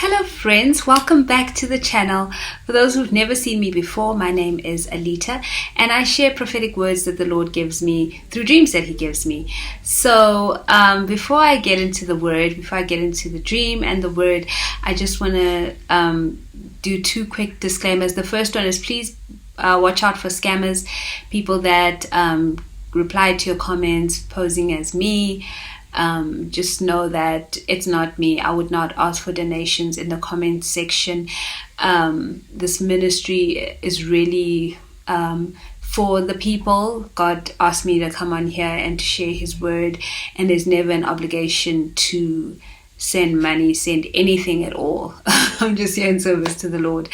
Hello friends, welcome back to the channel. For those who've never seen me before, my name is Alita and I share prophetic words that the Lord gives me through dreams that He gives me. So before I get into the word, before I get into the dream and the word, I just want to do two quick disclaimers. The first one is please watch out for scammers, people that reply to your comments posing as me. Just know that it's not me. I would not ask for donations in the comment section. This ministry is really for the people. God asked me to come on here and to share His word, and there's never an obligation to send money, send anything at all. I'm just here in service to the Lord.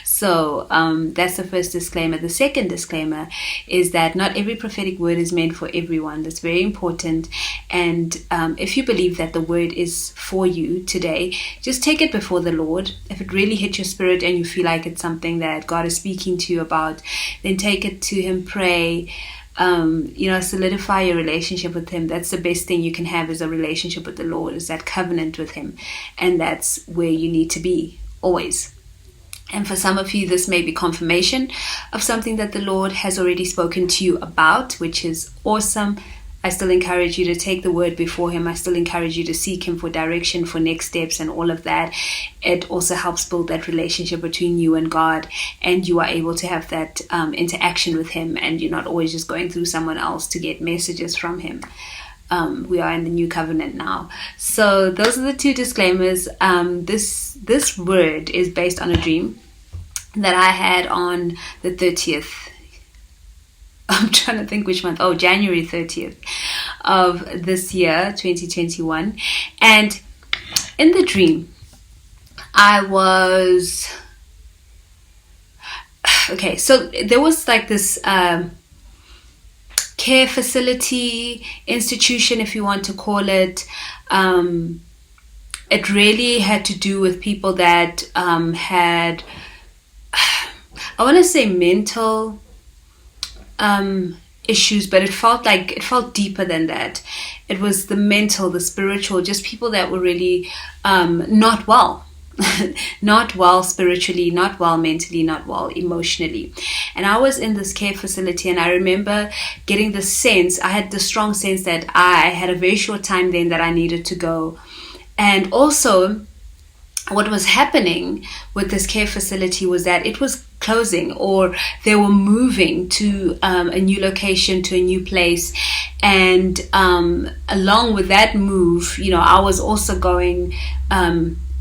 So that's the first disclaimer. The second disclaimer is that not every prophetic word is meant for everyone. That's very important. And if you believe that the word is for you today, just take it before the Lord. If it really hit your spirit and you feel like it's something that God is speaking to you about, then take it to Him, pray, solidify your relationship with Him. That's the best thing you can have, is a relationship with the Lord, is that covenant with Him. And that's where you need to be always. And for some of you, this may be confirmation of something that the Lord has already spoken to you about, which is awesome. I still encourage you to take the word before Him. I still encourage you to seek Him for direction, for next steps and all of that. It also helps build that relationship between you and God, and you are able to have that interaction with Him, and you're not always just going through someone else to get messages from Him. We are in the new covenant now. So those are the two disclaimers. This word is based on a dream that I had on the 30th. I'm trying to think which month. Oh, January 30th of this year, 2021. And in the dream, I was... Okay, so there was like this... care facility, institution, if you want to call it. It really had to do with people that had, I want to say mental issues, but it felt deeper than that. It was the mental, the spiritual, just people that were really not well. Not well spiritually, not well mentally, not well emotionally. And I was in this care facility, and I remember getting the sense, I had the strong sense that I had a very short time then that I needed to go. And also what was happening with this care facility was that it was closing, or they were moving to a new location, to a new place. And along with that move, I was also going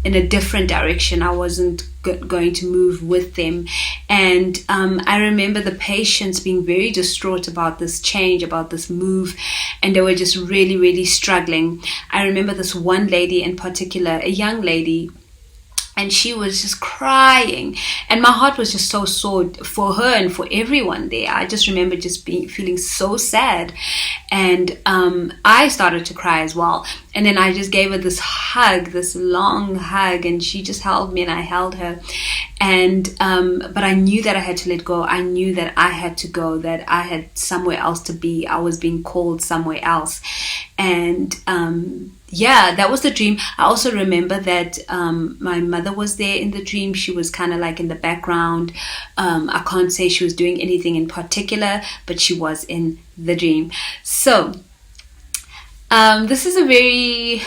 in a different direction. I wasn't going to move with them. And I remember the patients being very distraught about this change, about this move, and they were just really, really struggling. I remember this one lady in particular, a young lady, and she was just crying, and my heart was just so sore for her and for everyone there. I just remember just feeling so sad, and I started to cry as well. And then I just gave her this hug, this long hug, and she just held me and I held her. And but I knew that I had to let go. I knew that I had to go, that I had somewhere else to be. I was being called somewhere else. And that was the dream. I also remember that my mother was there in the dream. She was kind of like in the background. I can't say she was doing anything in particular, but she was in the dream. So this is a very,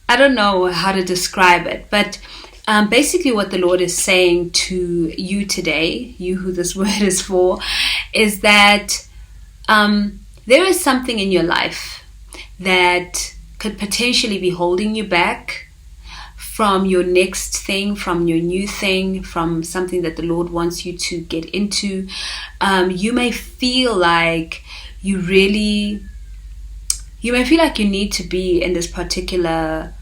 I don't know how to describe it, but basically what the Lord is saying to you today, you who this word is for, is that there is something in your life that could potentially be holding you back from your next thing, from your new thing, from something that the Lord wants you to get into. You may feel like you may feel like you need to be in this particular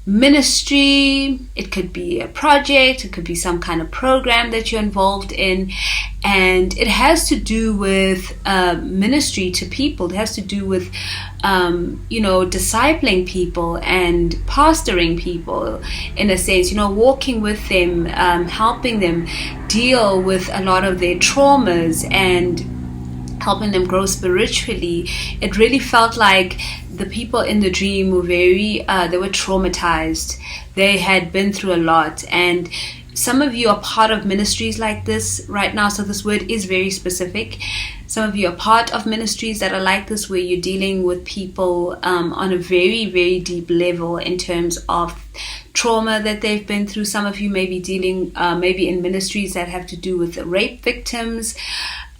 ministry. It could be a project, it could be some kind of program that you're involved in, and it has to do with ministry to people. It has to do with discipling people and pastoring people, in a sense, walking with them, helping them deal with a lot of their traumas and helping them grow spiritually, it really felt like the people in the dream were they were traumatized. They had been through a lot, and some of you are part of ministries like this right now, so this word is very specific. Some of you are part of ministries that are like this, where you're dealing with people on a very, very deep level in terms of trauma that they've been through. Some of you may be dealing maybe in ministries that have to do with rape victims,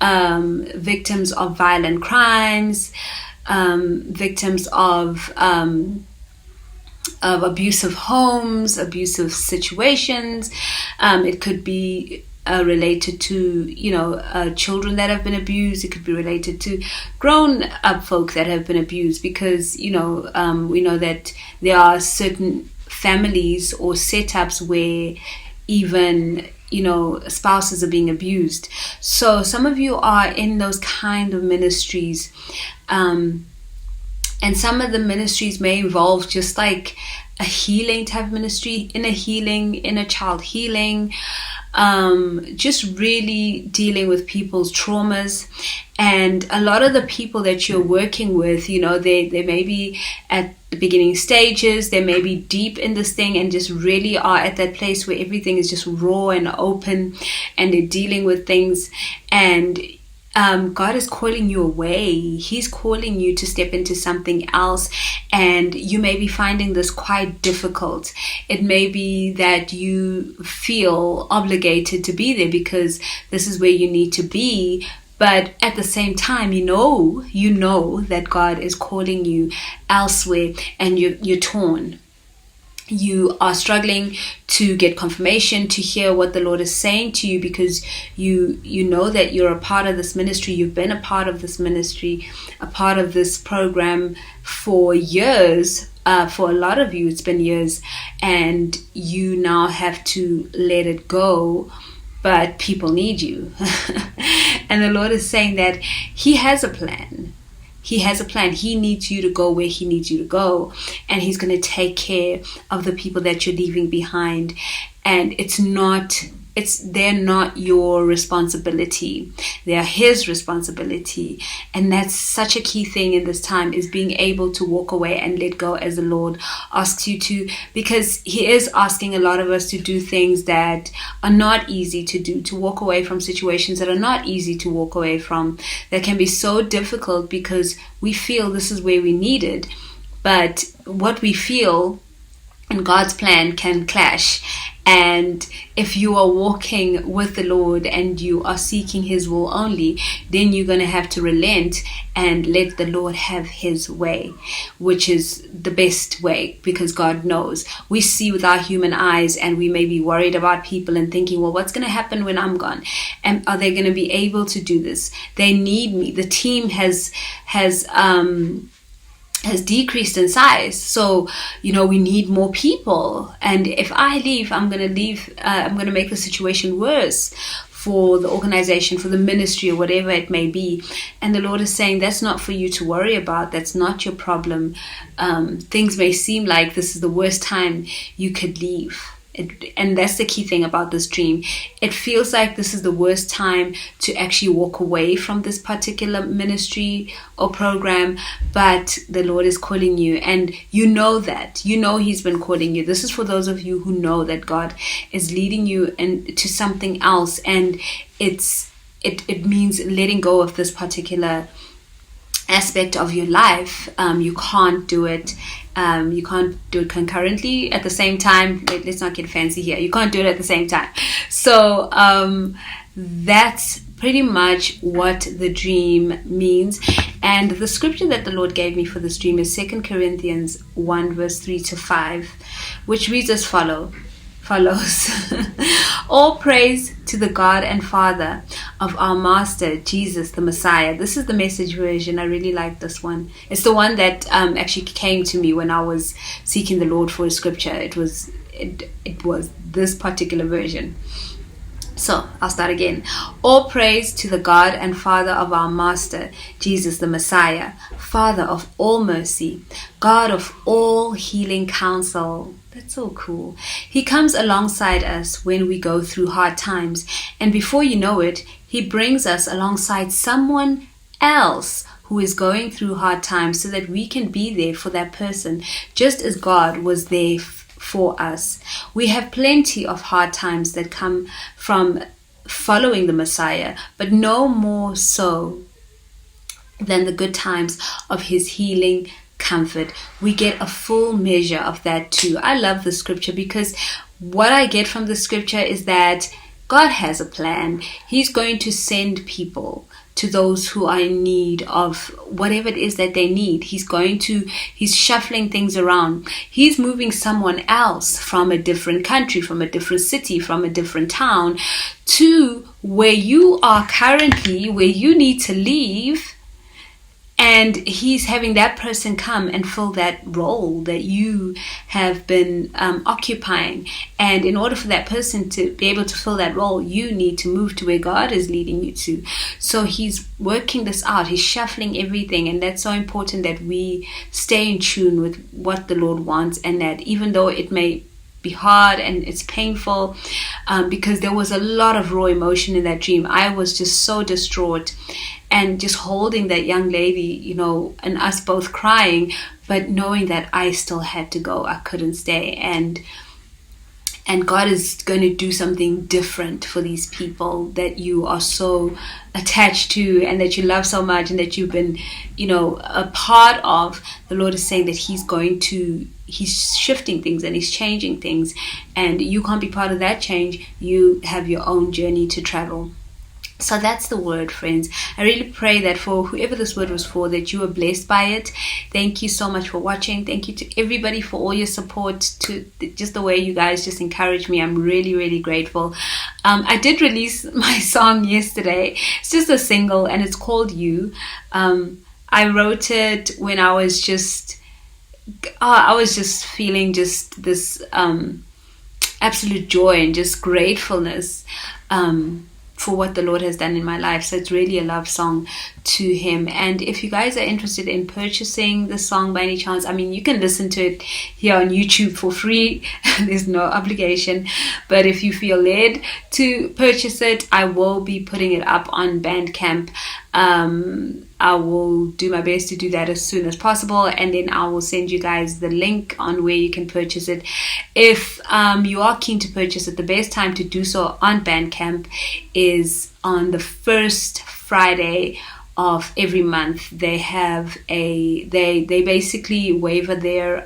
victims of violent crimes, victims of abusive homes, abusive situations. It could be related to children that have been abused. It could be related to grown up folk that have been abused, because we know that there are certain families or setups where even spouses are being abused. So some of you are in those kind of ministries, and some of the ministries may involve just like a healing type of ministry, inner child healing, just really dealing with people's traumas. And a lot of the people that you're working with, they may be at the beginning stages, they may be deep in this thing and just really are at that place where everything is just raw and open, and they're dealing with things. And God is calling you away. He's calling you to step into something else, and you may be finding this quite difficult. It may be that you feel obligated to be there because this is where you need to be, but at the same time, you know that God is calling you elsewhere, and you're torn. You are struggling to get confirmation, to hear what the Lord is saying to you, because you know that you're a part of this ministry. You've been a part of this ministry, a part of this program for years. For a lot of you, it's been years, and you now have to let it go. But people need you. And the Lord is saying that He has a plan. He has a plan. He needs you to go where He needs you to go. And He's going to take care of the people that you're leaving behind. And they're not your responsibility. They are His responsibility. And that's such a key thing in this time, is being able to walk away and let go as the Lord asks you to, because He is asking a lot of us to do things that are not easy to do, to walk away from situations that are not easy to walk away from, that can be so difficult because we feel this is where we need it. But what we feel and God's plan can clash. And if you are walking with the Lord and you are seeking His will only, then you're going to have to relent and let the Lord have His way, which is the best way, because God knows. We see with our human eyes, and we may be worried about people and thinking, well, what's going to happen when I'm gone? And are they going to be able to do this? They need me. The team has decreased in size, so we need more people, and if I leave, I'm going to make the situation worse for the organization, for the ministry, or whatever it may be. And the Lord is saying that's not for you to worry about. That's not your problem. Things may seem like this is the worst time you could leave. And that's the key thing about this dream. It feels like this is the worst time to actually walk away from this particular ministry or program, but the Lord is calling you, and you know that. He's been calling you. This is for those of you who know that God is leading you into something else, and it means letting go of this particular aspect of your life. You can't do it. You can't do it concurrently at the same time. Let's not get fancy here. You can't do it at the same time. So that's pretty much what the dream means. And the scripture that the Lord gave me for this dream is 2 Corinthians 1 verse 3 to 5, which reads as follows. All praise to the God and Father of our Master Jesus the Messiah. This is the Message version. I really like this one. It's the one that actually came to me when I was seeking the Lord for a scripture. It was this particular version. So I'll start again. All praise to the God and Father of our Master Jesus the Messiah, Father of all mercy, God of all healing counsel. That's so cool. He comes alongside us when we go through hard times, and before you know it, He brings us alongside someone else who is going through hard times, so that we can be there for that person, just as God was there for us. We have plenty of hard times that come from following the Messiah, but no more so than the good times of his healing comfort. We get a full measure of that too. I love the scripture, because what I get from the scripture is that God has a plan. He's going to send people to those who are in need of whatever it is that they need. He's shuffling things around. He's moving someone else from a different country, from a different city, from a different town, to where you are currently, where you need to leave. And he's having that person come and fill that role that you have been occupying. And in order for that person to be able to fill that role, you need to move to where God is leading you to. So he's working this out. He's shuffling everything. And that's so important, that we stay in tune with what the Lord wants. And that even though it may be hard and it's painful, because there was a lot of raw emotion in that dream. I was just so distraught, and just holding that young lady, and us both crying, but knowing that I still had to go. I couldn't stay. And God is going to do something different for these people that you are so attached to, and that you love so much, and that you've been, a part of. The Lord is saying that He's shifting things and He's changing things, and you can't be part of that change. You have your own journey to travel. So that's the word, friends. I really pray that for whoever this word was for, that you were blessed by it. Thank you so much for watching. Thank you to everybody for all your support, to just the way you guys just encourage me. I'm really, really grateful. I did release my song yesterday. It's just a single, and it's called You. I wrote it when I was just feeling just this absolute joy and just gratefulness for what the Lord has done in my life. So it's really a love song to Him. And if you guys are interested in purchasing the song by any chance, you can listen to it here on YouTube for free. There's no obligation. But if you feel led to purchase it, I will be putting it up on Bandcamp. I will do my best to do that as soon as possible, and then I will send you guys the link on where you can purchase it. If you are keen to purchase it, the best time to do so on Bandcamp is on the first Friday of every month. They have they basically waiver their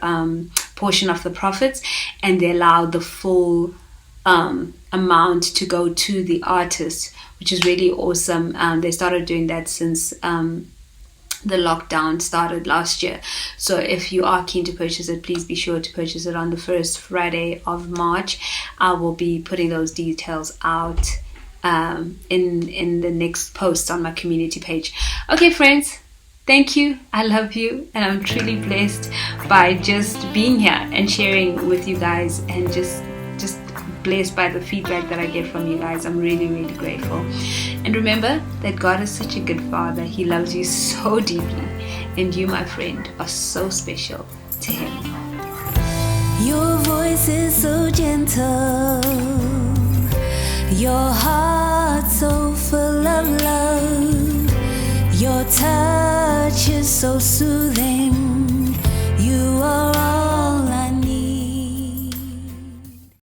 portion of the profits, and they allow the full amount to go to the artist, which is really awesome. They started doing that since the lockdown started last year. So if you are keen to purchase it, please be sure to purchase it on the first Friday of March. I will be putting those details out in the next post on my community page. Okay, friends, thank you. I love you, and I'm truly blessed by just being here and sharing with you guys, and just blessed by the feedback that I get from you guys. I'm really, really grateful. And remember that God is such a good Father. He loves you so deeply, and you, my friend, are so special to Him. Your voice is so gentle, your heart so full of love, your touch is so soothing. You are